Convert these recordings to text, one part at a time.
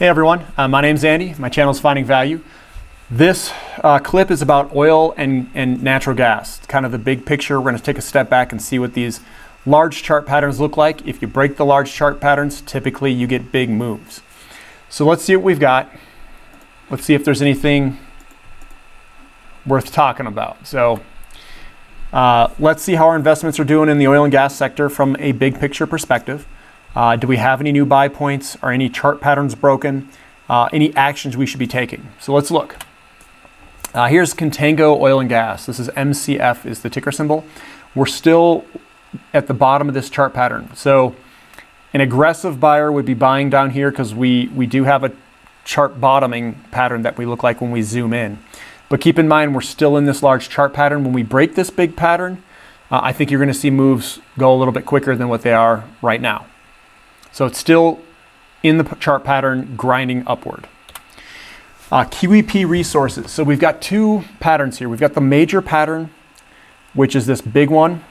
Hey everyone, my name's Andy. My channel is Finding Value. This clip is about oil and natural gas. It's kind of the big picture. We're going to take a step back and see what these large chart patterns look like. If you break the large chart patterns, typically you get big moves. So let's see what we've got. Let's see if there's anything worth talking about. So let's see how our investments are doing in the oil and gas sector from a big picture perspective. Do we have any new buy points? Are any chart patterns broken? Any actions we should be taking? So let's look. Here's Contango Oil and Gas. This is MCF is the ticker symbol. We're still at the bottom of this chart pattern. So an aggressive buyer would be buying down here because we do have a chart bottoming pattern that we look like when we zoom in. But keep in mind, we're still in this large chart pattern. When we break this big pattern, I think you're going to see moves go a little bit quicker than what they are right now. So it's still in the chart pattern, grinding upward. QEP resources. So we've got two patterns here. We've got the major pattern, which is this big one.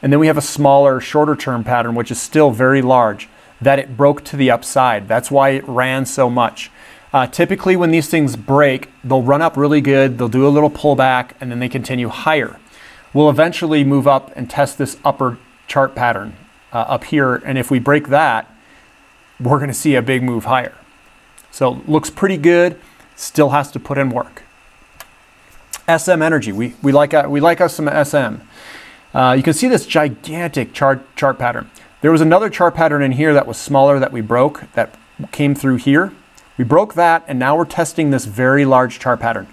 And then we have a smaller, shorter term pattern, which is still very large, that it broke to the upside. That's why it ran so much. Typically when these things break, they'll run up really good. They'll do a little pullback and then they continue higher. We'll eventually move up and test this upper chart pattern up here. And if we break that, we're going to see a big move higher. So looks pretty good, still has to put in work. SM Energy, we like us some SM. You can see this gigantic chart pattern. There was another chart pattern in here that was smaller that we broke, that came through here. We broke that, and now we're testing this very large chart pattern.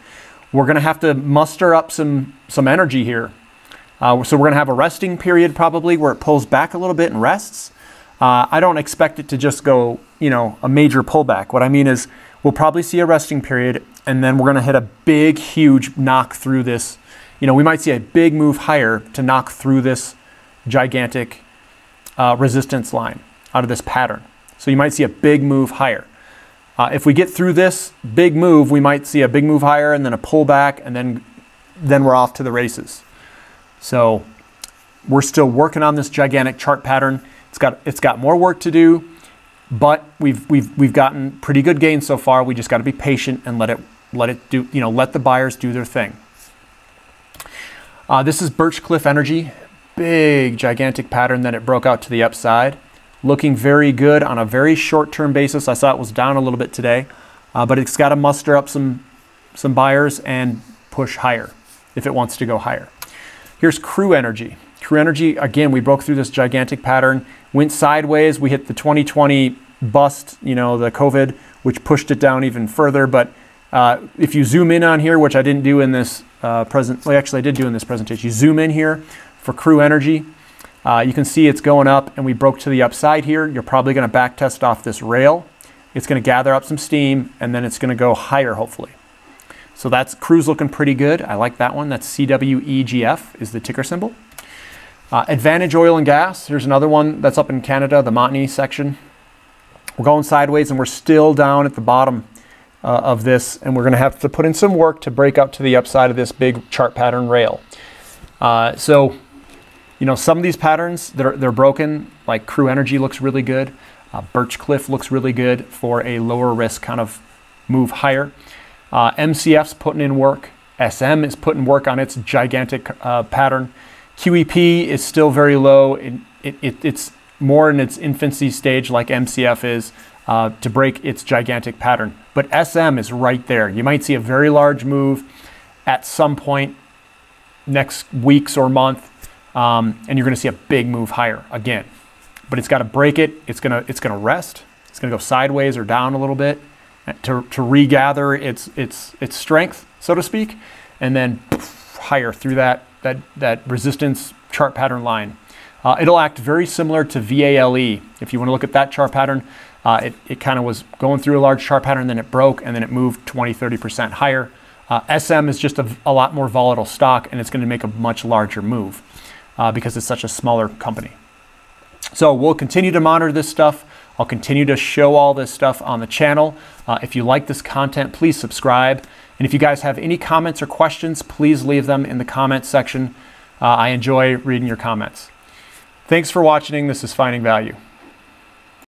We're going to have to muster up some energy here. So we're going to have a resting period probably where it pulls back a little bit and rests. I don't expect it to just go, a major pullback. What I mean is we'll probably see a resting period and then we're going to hit a big, huge knock through this. We might see a big move higher to knock through this gigantic resistance line out of this pattern. So you might see a big move higher. If we get through this big move, we might see a big move higher and then a pullback, and then we're off to the races. So we're still working on this gigantic chart pattern. It's got more work to do, but we've gotten pretty good gains so far. We just got to be patient and let the buyers do their thing. This is Birch Cliff Energy, big gigantic pattern that it broke out to the upside, looking very good on a very short-term basis. I saw it was down a little bit today, but it's got to muster up some buyers and push higher if it wants to go higher. Here's Crew Energy. Crew Energy, again, we broke through this gigantic pattern, went sideways. We hit the 2020 bust, the COVID, which pushed it down even further. But if you zoom in on here, which I didn't do in this I did do in this presentation. You zoom in here for Crew Energy. You can see it's going up, and we broke to the upside here. You're probably going to back test off this rail. It's going to gather up some steam, and then it's going to go higher, hopefully. So that's Crew's looking pretty good. I like that one. That's CWEGF is the ticker symbol. Advantage Oil and Gas. Here's another one that's up in Canada, the Montney section. We're going sideways, and we're still down at the bottom of this, and we're going to have to put in some work to break up to the upside of this big chart pattern rail. So some of these patterns, they're broken, like Crew Energy looks really good. Birch Cliff looks really good for a lower risk kind of move higher. MCF's putting in work. SM is putting work on its gigantic pattern. QEP is still very low. It's more in its infancy stage like MCF is to break its gigantic pattern. But SM is right there. You might see a very large move at some point next weeks or month, and you're going to see a big move higher again. But it's got to break it. It's going to rest. It's going to go sideways or down a little bit to regather its strength, so to speak, and then higher through that resistance chart pattern line. It'll act very similar to VALE. If you want to look at that chart pattern, it kind of was going through a large chart pattern, then it broke, and then it moved 20-30% higher. SM is just a lot more volatile stock, and it's going to make a much larger move because it's such a smaller company. So we'll continue to monitor this stuff. I'll continue to show all this stuff on the channel. If you like this content, please subscribe. And if you guys have any comments or questions, please leave them in the comments section. I enjoy reading your comments. Thanks for watching. This is Finding Value.